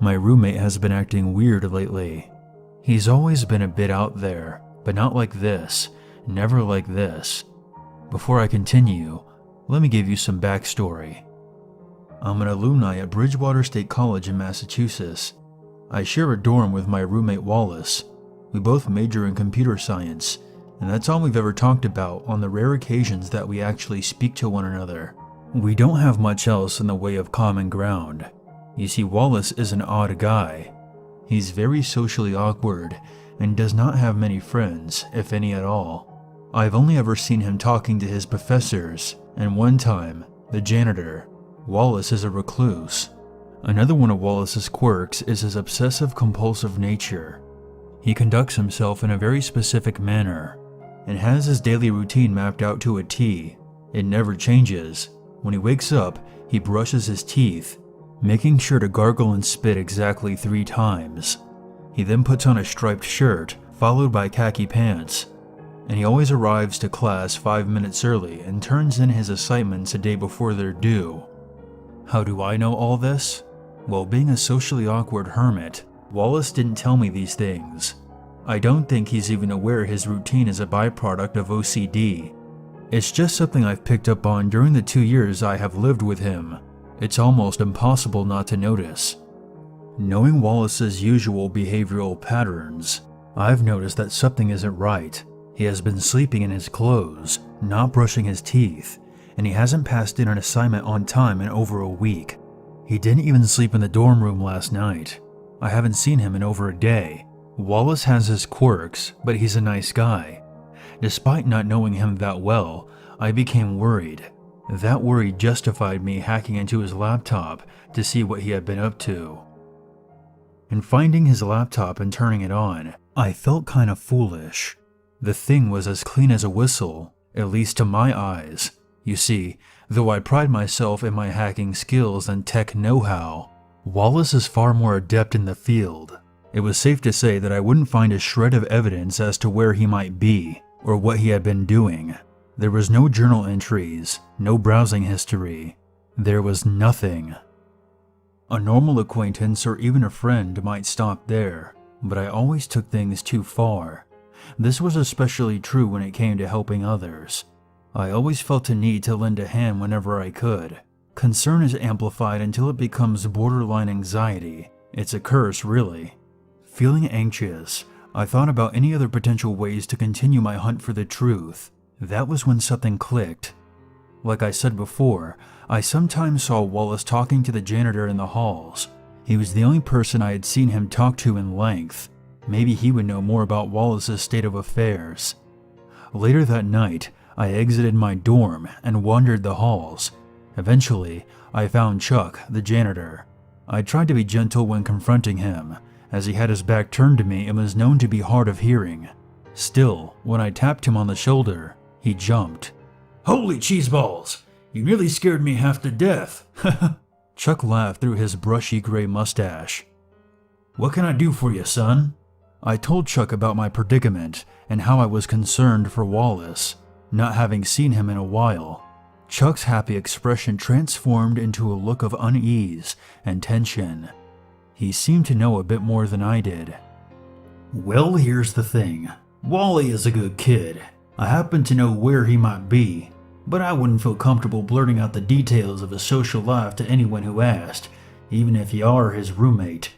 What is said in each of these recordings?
My roommate has been acting weird lately. He's always been a bit out there, but not like this, never like this. Before I continue, let me give you some backstory. I'm an alumni at Bridgewater State College in Massachusetts. I share a dorm with my roommate Wallace. We both major in computer science, and that's all we've ever talked about on the rare occasions that we actually speak to one another. We don't have much else in the way of common ground. You see, Wallace is an odd guy. He's very socially awkward and does not have many friends, if any at all. I've only ever seen him talking to his professors, and one time, the janitor. Wallace is a recluse. Another one of Wallace's quirks is his obsessive-compulsive nature. He conducts himself in a very specific manner, and has his daily routine mapped out to a T. It never changes. When he wakes up, he brushes his teeth, making sure to gargle and spit exactly 3 times. He then puts on a striped shirt, followed by khaki pants, and he always arrives to class 5 minutes early and turns in his assignments a day before they're due. How do I know all this? Well, being a socially awkward hermit, Wallace didn't tell me these things. I don't think he's even aware his routine is a byproduct of OCD. It's just something I've picked up on during the 2 years I have lived with him. It's almost impossible not to notice. Knowing Wallace's usual behavioral patterns, I've noticed that something isn't right. He has been sleeping in his clothes, not brushing his teeth, and he hasn't passed in an assignment on time in over a week. He didn't even sleep in the dorm room last night. I haven't seen him in over a day. Wallace has his quirks, but he's a nice guy. Despite not knowing him that well, I became worried. That worry justified me hacking into his laptop to see what he had been up to. In finding his laptop and turning it on, I felt kind of foolish. The thing was as clean as a whistle, at least to my eyes. You see, though I pride myself in my hacking skills and tech know-how, Wallace is far more adept in the field. It was safe to say that I wouldn't find a shred of evidence as to where he might be, or what he had been doing. There was no journal entries, no browsing history. There was nothing. A normal acquaintance or even a friend might stop there, but I always took things too far. This was especially true when it came to helping others. I always felt a need to lend a hand whenever I could. Concern is amplified until it becomes borderline anxiety. It's a curse, really. Feeling anxious, I thought about any other potential ways to continue my hunt for the truth. That was when something clicked. Like I said before, I sometimes saw Wallace talking to the janitor in the halls. He was the only person I had seen him talk to in length. Maybe he would know more about Wallace's state of affairs. Later that night, I exited my dorm and wandered the halls. Eventually, I found Chuck, the janitor. I tried to be gentle when confronting him, as he had his back turned to me and was known to be hard of hearing. Still, when I tapped him on the shoulder, he jumped. "Holy cheeseballs! You nearly scared me half to death." Chuck laughed through his brushy gray mustache. "What can I do for you, son?" I told Chuck about my predicament and how I was concerned for Wallace, not having seen him in a while. Chuck's happy expression transformed into a look of unease and tension. He seemed to know a bit more than I did. "Well, here's the thing. Wally is a good kid. I happen to know where he might be, but I wouldn't feel comfortable blurting out the details of his social life to anyone who asked, even if you are his roommate."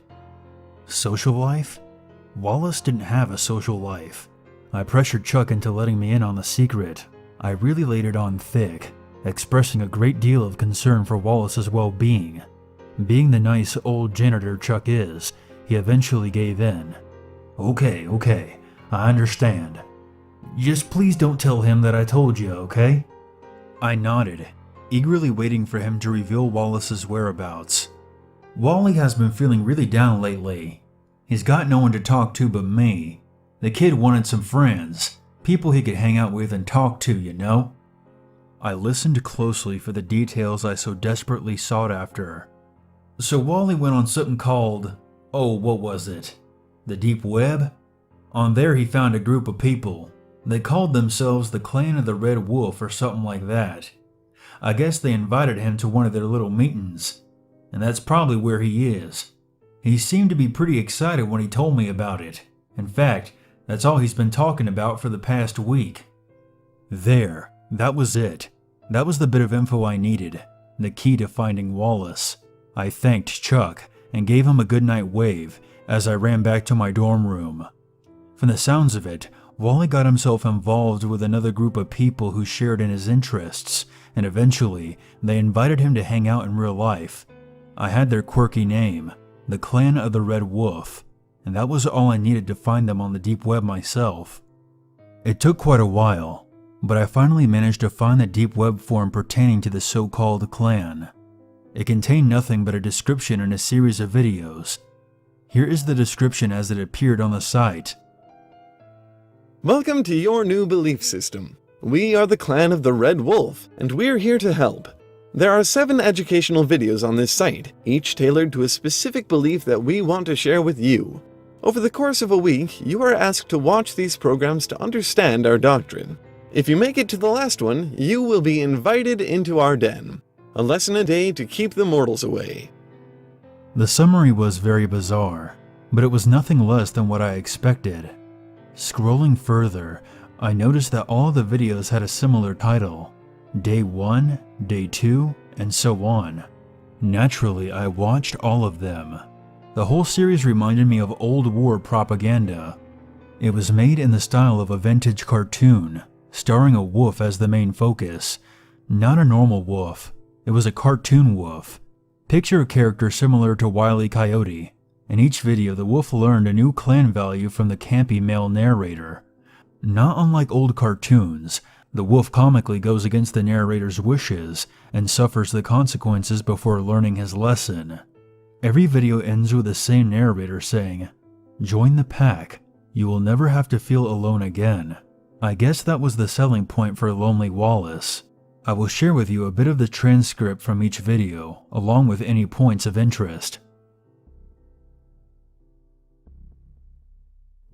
Social life? Wallace didn't have a social life. I pressured Chuck into letting me in on the secret. I really laid it on thick, expressing a great deal of concern for Wallace's well-being. Being the nice old janitor Chuck is, he eventually gave in. Okay, I understand. Just please don't tell him that I told you, okay?" I nodded, eagerly waiting for him to reveal Wallace's whereabouts. "Wally has been feeling really down lately. He's got no one to talk to but me. The kid wanted some friends, people he could hang out with and talk to, you know?" I listened closely for the details I so desperately sought after. "So Wally went on something called, what was it? The Deep Web? On there he found a group of people. They called themselves the Clan of the Red Wolf or something like that. I guess they invited him to one of their little meetings, and that's probably where he is. He seemed to be pretty excited when he told me about it. In fact, that's all he's been talking about for the past week. There, that was it. That was the bit of info I needed, the key to finding Wallace. I thanked Chuck and gave him a goodnight wave as I ran back to my dorm room. From the sounds of it, Wally got himself involved with another group of people who shared in his interests, and eventually they invited him to hang out in real life. I had their quirky name, the Clan of the Red Wolf, and that was all I needed to find them on the deep web myself. It took quite a while, but I finally managed to find the deep web forum pertaining to the so-called clan. It contained nothing but a description and a series of videos. Here is the description as it appeared on the site. Welcome to your new belief system. We are the Clan of the Red Wolf, and we're here to help. There are 7 educational videos on this site, each tailored to a specific belief that we want to share with you. Over the course of a week, you are asked to watch these programs to understand our doctrine. If you make it to the last one, you will be invited into our den. A lesson a day to keep the mortals away. The summary was very bizarre, but it was nothing less than what I expected. Scrolling further, I noticed that all of the videos had a similar title. Day 1, Day 2, and so on. Naturally, I watched all of them. The whole series reminded me of old war propaganda. It was made in the style of a vintage cartoon, starring a wolf as the main focus. Not a normal wolf, it was a cartoon wolf. Picture a character similar to Wile E. Coyote. In each video, the wolf learned a new clan value from the campy male narrator. Not unlike old cartoons, the wolf comically goes against the narrator's wishes and suffers the consequences before learning his lesson. Every video ends with the same narrator saying, "Join the pack, you will never have to feel alone again." I guess that was the selling point for Lonely Wallace. I will share with you a bit of the transcript from each video, along with any points of interest.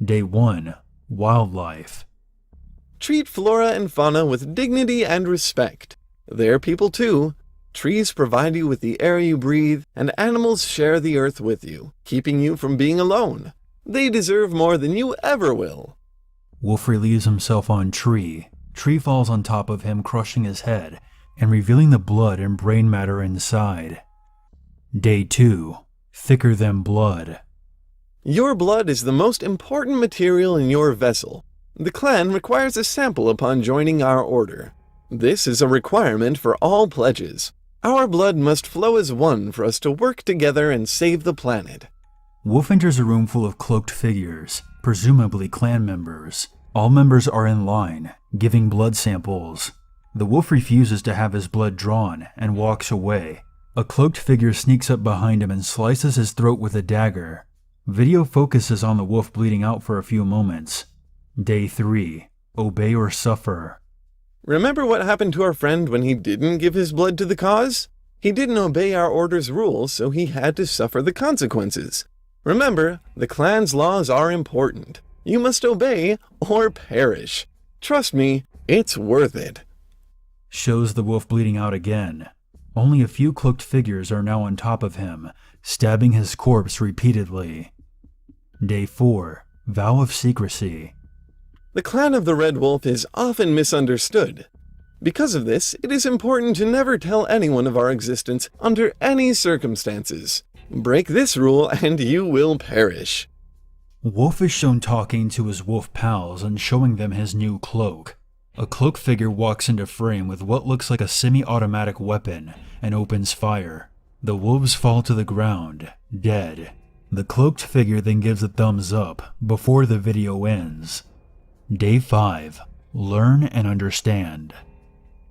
Day 1. Wildlife. Treat flora and fauna with dignity and respect. They're people too. Trees provide you with the air you breathe, and animals share the earth with you, keeping you from being alone. They deserve more than you ever will. Wolf relieves himself on tree. Tree falls on top of him, crushing his head, and revealing the blood and brain matter inside. Day 2. Thicker than blood. Your blood is the most important material in your vessel. The clan requires a sample upon joining our order. This is a requirement for all pledges. Our blood must flow as one for us to work together and save the planet. Wolf enters a room full of cloaked figures, presumably clan members. All members are in line, giving blood samples. The wolf refuses to have his blood drawn and walks away. A cloaked figure sneaks up behind him and slices his throat with a dagger. Video focuses on the wolf bleeding out for a few moments. Day 3. Obey or suffer. Remember what happened to our friend when he didn't give his blood to the cause? He didn't obey our order's rules, so he had to suffer the consequences. Remember, the clan's laws are important. You must obey or perish. Trust me, it's worth it. Shows the wolf bleeding out again. Only a few cloaked figures are now on top of him, stabbing his corpse repeatedly. Day 4. Vow of Secrecy. The Clan of the Red Wolf is often misunderstood. Because of this, it is important to never tell anyone of our existence under any circumstances. Break this rule and you will perish. Wolf is shown talking to his wolf pals and showing them his new cloak. A cloaked figure walks into frame with what looks like a semi-automatic weapon and opens fire. The wolves fall to the ground, dead. The cloaked figure then gives a thumbs up before the video ends. Day 5. Learn and understand.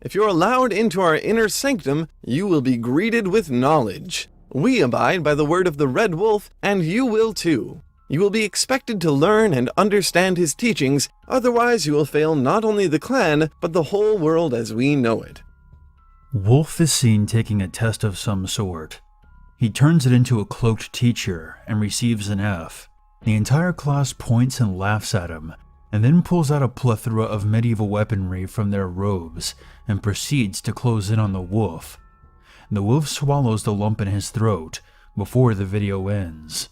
If you're allowed into our inner sanctum, you will be greeted with knowledge. We abide by the word of the Red Wolf, and you will too. You will be expected to learn and understand his teachings, otherwise you will fail not only the clan, but the whole world as we know it. Wolf is seen taking a test of some sort. He turns it into a cloaked teacher and receives an F. The entire class points and laughs at him, and then pulls out a plethora of medieval weaponry from their robes and proceeds to close in on the wolf. The wolf swallows the lump in his throat, before the video ends.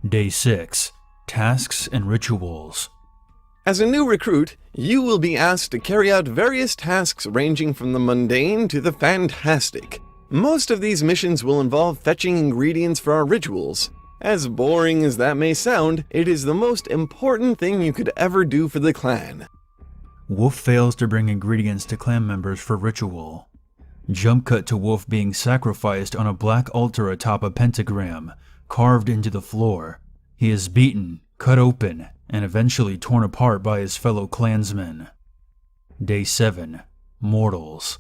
Day 6. Tasks and Rituals. As a new recruit, you will be asked to carry out various tasks ranging from the mundane to the fantastic. Most of these missions will involve fetching ingredients for our rituals. As boring as that may sound, it is the most important thing you could ever do for the clan. Wolf fails to bring ingredients to clan members for ritual. Jump cut to Wolf being sacrificed on a black altar atop a pentagram, carved into the floor. He is beaten, cut open, and eventually torn apart by his fellow clansmen. Day 7. Mortals.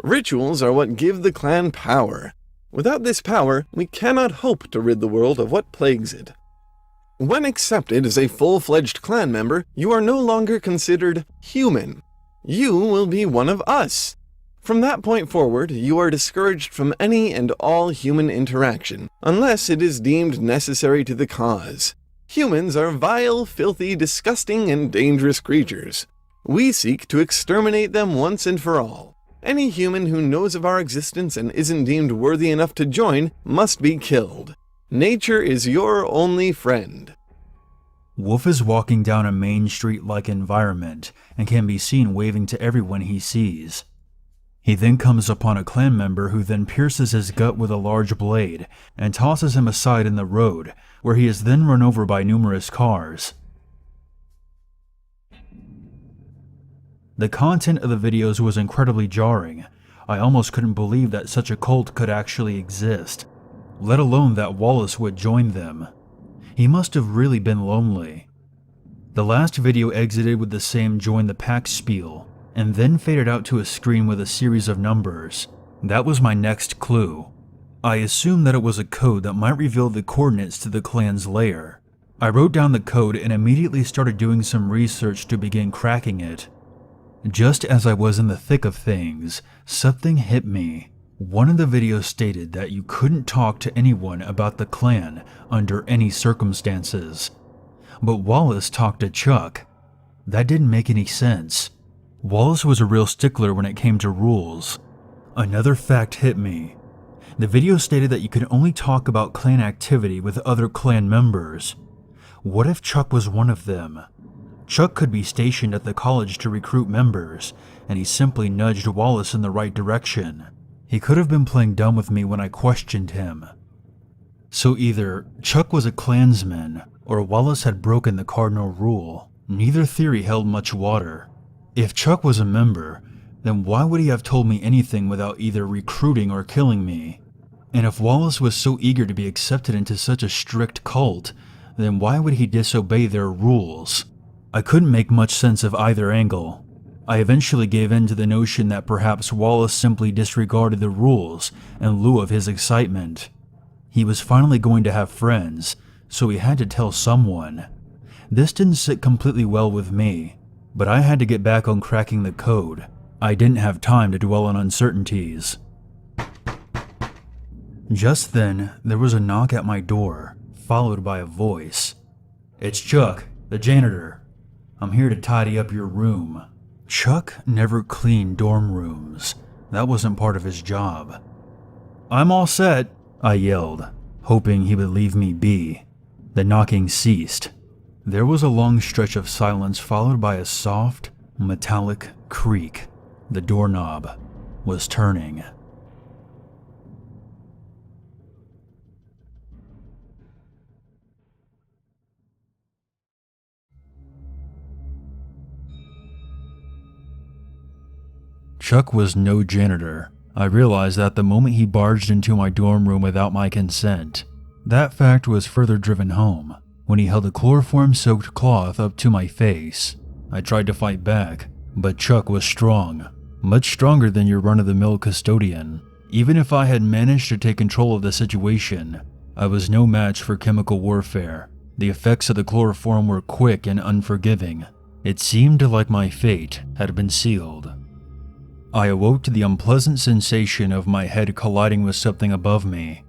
Rituals are what give the clan power. Without this power, we cannot hope to rid the world of what plagues it. When accepted as a full-fledged clan member, you are no longer considered human. You will be one of us. From that point forward, you are discouraged from any and all human interaction, unless it is deemed necessary to the cause. Humans are vile, filthy, disgusting, and dangerous creatures. We seek to exterminate them once and for all. Any human who knows of our existence and isn't deemed worthy enough to join must be killed. Nature is your only friend. Wolf is walking down a main street-like environment and can be seen waving to everyone he sees. He then comes upon a clan member who then pierces his gut with a large blade and tosses him aside in the road, where he is then run over by numerous cars. The content of the videos was incredibly jarring. I almost couldn't believe that such a cult could actually exist, let alone that Wallace would join them. He must have really been lonely. The last video exited with the same join the pack spiel, and then faded out to a screen with a series of numbers. That was my next clue. I assumed that it was a code that might reveal the coordinates to the clan's lair. I wrote down the code and immediately started doing some research to begin cracking it. Just as I was in the thick of things, something hit me. One of the videos stated that you couldn't talk to anyone about the clan under any circumstances. But Wallace talked to Chuck. That didn't make any sense. Wallace was a real stickler when it came to rules. Another fact hit me. The video stated that you could only talk about clan activity with other clan members. What if Chuck was one of them? Chuck could be stationed at the college to recruit members, and he simply nudged Wallace in the right direction. He could have been playing dumb with me when I questioned him. So either Chuck was a Klansman, or Wallace had broken the cardinal rule. Neither theory held much water. If Chuck was a member, then why would he have told me anything without either recruiting or killing me? And if Wallace was so eager to be accepted into such a strict cult, then why would he disobey their rules? I couldn't make much sense of either angle. I eventually gave in to the notion that perhaps Wallace simply disregarded the rules in lieu of his excitement. He was finally going to have friends, so he had to tell someone. This didn't sit completely well with me, but I had to get back on cracking the code. I didn't have time to dwell on uncertainties. Just then, there was a knock at my door, followed by a voice. "It's Chuck, the janitor. I'm here to tidy up your room." Chuck never cleaned dorm rooms. That wasn't part of his job. "I'm all set," I yelled, hoping he would leave me be. The knocking ceased. There was a long stretch of silence followed by a soft, metallic creak. The doorknob was turning. Chuck was no janitor. I realized that the moment he barged into my dorm room without my consent. That fact was further driven home when he held a chloroform-soaked cloth up to my face. I tried to fight back, but Chuck was strong, much stronger than your run-of-the-mill custodian. Even if I had managed to take control of the situation, I was no match for chemical warfare. The effects of the chloroform were quick and unforgiving. It seemed like my fate had been sealed. I awoke to the unpleasant sensation of my head colliding with something above me.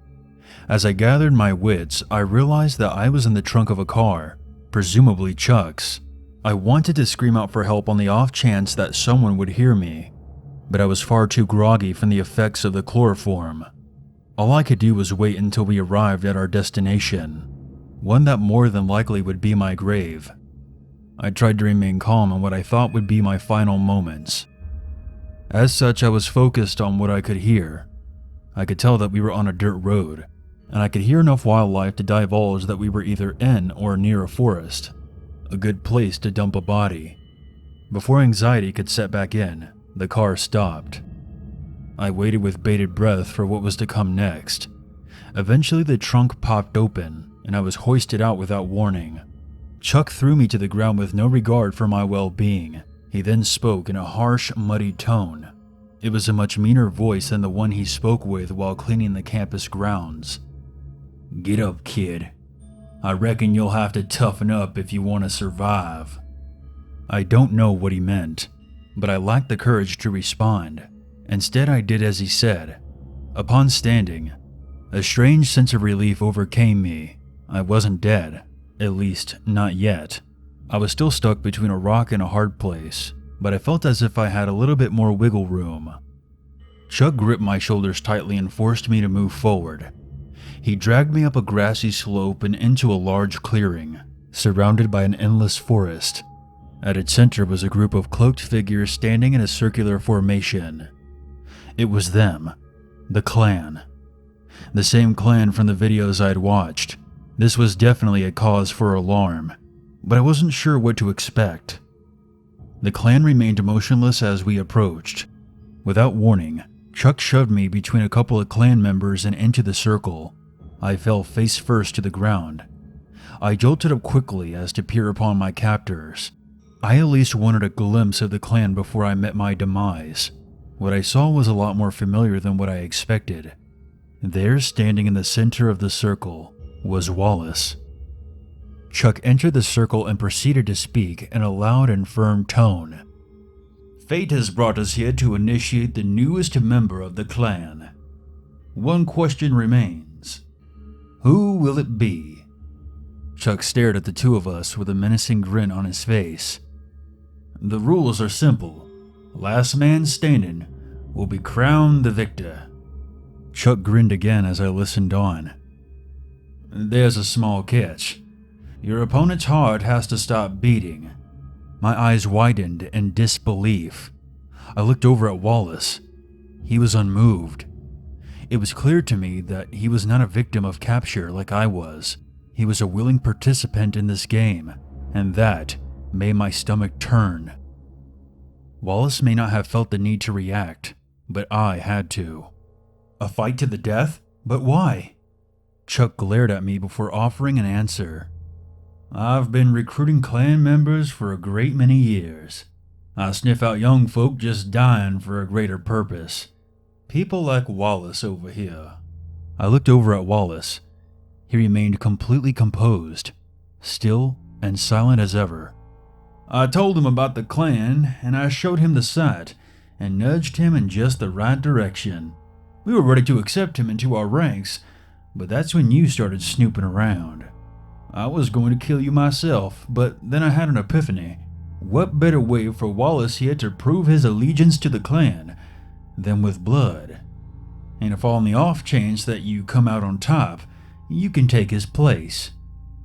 As I gathered my wits, I realized that I was in the trunk of a car, presumably Chuck's. I wanted to scream out for help on the off chance that someone would hear me, but I was far too groggy from the effects of the chloroform. All I could do was wait until we arrived at our destination, one that more than likely would be my grave. I tried to remain calm in what I thought would be my final moments. As such, I was focused on what I could hear. I could tell that we were on a dirt road, and I could hear enough wildlife to divulge that we were either in or near a forest, a good place to dump a body. Before anxiety could set back in, the car stopped. I waited with bated breath for what was to come next. Eventually, the trunk popped open, and I was hoisted out without warning. Chuck threw me to the ground with no regard for my well-being. He then spoke in a harsh, muddy tone. It was a much meaner voice than the one he spoke with while cleaning the campus grounds. "Get up, kid. I reckon you'll have to toughen up if you want to survive." I don't know what he meant, but I lacked the courage to respond. Instead, I did as he said. Upon standing, a strange sense of relief overcame me. I wasn't dead, at least not yet. I was still stuck between a rock and a hard place, but I felt as if I had a little bit more wiggle room. Chuck gripped my shoulders tightly and forced me to move forward. He dragged me up a grassy slope and into a large clearing, surrounded by an endless forest. At its center was a group of cloaked figures standing in a circular formation. It was them, the clan. The same clan from the videos I'd watched. This was definitely a cause for alarm, but I wasn't sure what to expect. The clan remained motionless as we approached. Without warning, Chuck shoved me between a couple of clan members and into the circle. I fell face first to the ground. I jolted up quickly as to peer upon my captors. I at least wanted a glimpse of the clan before I met my demise. What I saw was a lot more familiar than what I expected. There, standing in the center of the circle, was Wallace. Chuck entered the circle and proceeded to speak in a loud and firm tone. "Fate has brought us here to initiate the newest member of the clan. One question remains. Who will it be?" Chuck stared at the two of us with a menacing grin on his face. "The rules are simple. Last man standing will be crowned the victor." Chuck grinned again as I listened on. "There's a small catch. Your opponent's heart has to stop beating." My eyes widened in disbelief. I looked over at Wallace. He was unmoved. It was clear to me that he was not a victim of capture like I was. He was a willing participant in this game, and that made my stomach turn. Wallace may not have felt the need to react, but I had to. "A fight to the death? But why?" Chuck glared at me before offering an answer. "I've been recruiting clan members for a great many years. I sniff out young folk just dying for a greater purpose. People like Wallace over here." I looked over at Wallace. He remained completely composed, still and silent as ever. I told him about the clan, and I showed him the site, and nudged him in just the right direction. We were ready to accept him into our ranks, but that's when you started snooping around. I was going to kill you myself, but then I had an epiphany. What better way for Wallace here to prove his allegiance to the clan than with blood? And if on the off chance that you come out on top, you can take his place.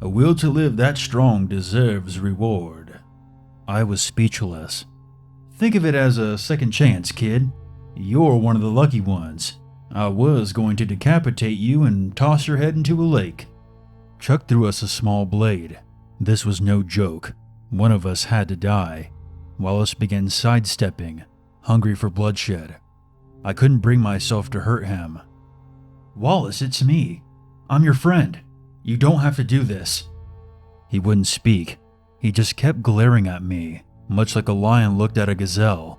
A will to live that strong deserves reward." I was speechless. "Think of it as a second chance, kid. You're one of the lucky ones. I was going to decapitate you and toss your head into a lake." Chuck threw us a small blade. This was no joke. One of us had to die. Wallace began sidestepping, hungry for bloodshed. I couldn't bring myself to hurt him. "Wallace, it's me. I'm your friend. You don't have to do this." He wouldn't speak. He just kept glaring at me, much like a lion looked at a gazelle.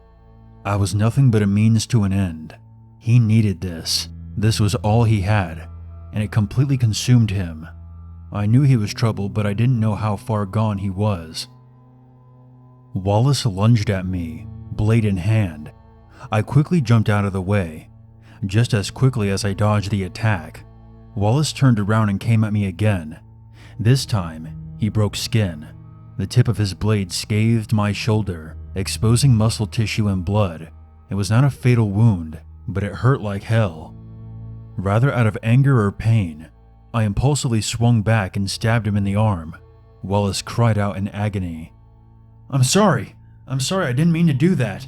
I was nothing but a means to an end. He needed this. This was all he had, and it completely consumed him. I knew he was trouble, but I didn't know how far gone he was. Wallace lunged at me, blade in hand. I quickly jumped out of the way. Just as quickly as I dodged the attack, Wallace turned around and came at me again. This time, he broke skin. The tip of his blade scathed my shoulder, exposing muscle tissue and blood. It was not a fatal wound, but it hurt like hell. Rather out of anger or pain, I impulsively swung back and stabbed him in the arm. Wallace cried out in agony. I'm sorry, I didn't mean to do that.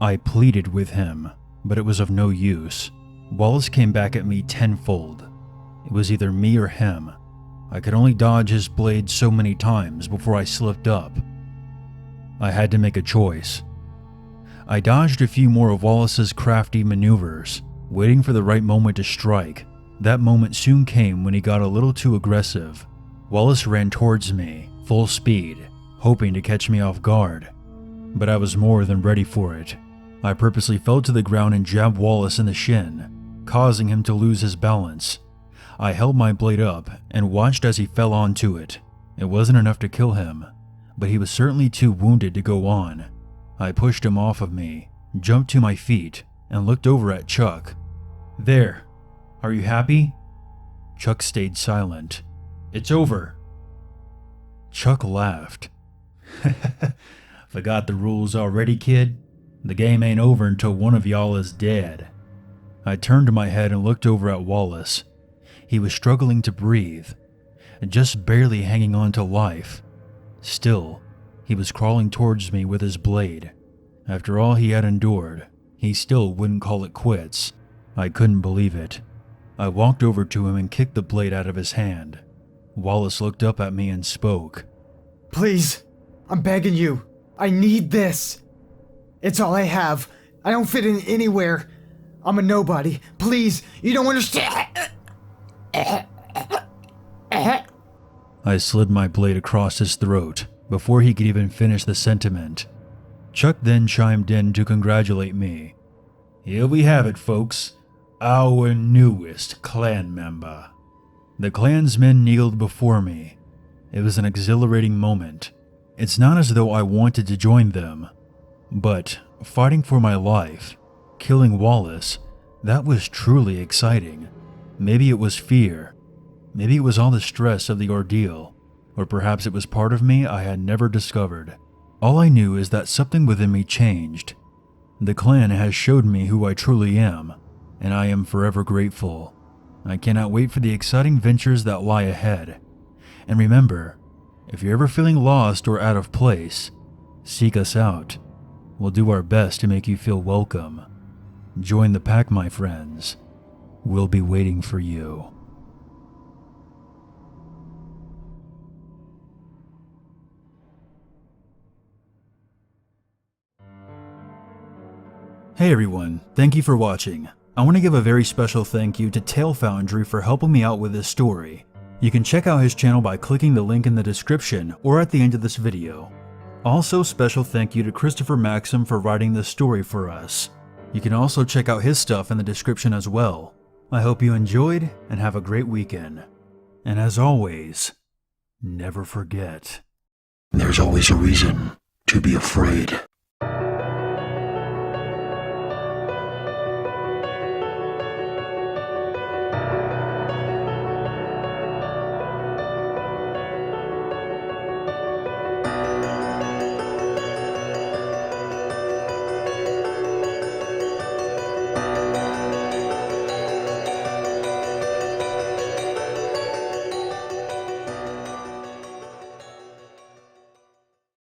I pleaded with him, but it was of no use. Wallace came back at me tenfold. It was either me or him. I could only dodge his blade so many times before I slipped up. I had to make a choice. I dodged a few more of Wallace's crafty maneuvers, waiting for the right moment to strike. That moment soon came when he got a little too aggressive. Wallace ran towards me, full speed, hoping to catch me off guard. But I was more than ready for it. I purposely fell to the ground and jabbed Wallace in the shin, causing him to lose his balance. I held my blade up and watched as he fell onto it. It wasn't enough to kill him, but he was certainly too wounded to go on. I pushed him off of me, jumped to my feet, and looked over at Chuck. There. Are you happy? Chuck stayed silent. It's over. Chuck laughed. Forgot the rules already, kid? The game ain't over until one of y'all is dead. I turned my head and looked over at Wallace. He was struggling to breathe, just barely hanging on to life. Still, he was crawling towards me with his blade. After all he had endured, he still wouldn't call it quits. I couldn't believe it. I walked over to him and kicked the blade out of his hand. Wallace looked up at me and spoke. Please, I'm begging you. I need this. It's all I have. I don't fit in anywhere. I'm a nobody. Please, you don't understand. I slid my blade across his throat before he could even finish the sentiment. Chuck then chimed in to congratulate me. Here we have it, folks. Our newest clan member. The clansmen kneeled before me. It was an exhilarating moment. It's not as though I wanted to join them, but fighting for my life, killing Wallace, that was truly exciting. Maybe it was fear. Maybe it was all the stress of the ordeal, or perhaps it was part of me I had never discovered. All I knew is that something within me changed. The clan has showed me who I truly am, and I am forever grateful. I cannot wait for the exciting ventures that lie ahead. And remember, if you're ever feeling lost or out of place, seek us out. We'll do our best to make you feel welcome. Join the pack, my friends. We'll be waiting for you. Hey everyone, thank you for watching. I want to give a very special thank you to Foundry for helping me out with this story. You can check out his channel by clicking the link in the description or at the end of this video. Also, special thank you to Christopher Maxim for writing this story for us. You can also check out his stuff in the description as well. I hope you enjoyed and have a great weekend. And as always, never forget. There's always a reason to be afraid.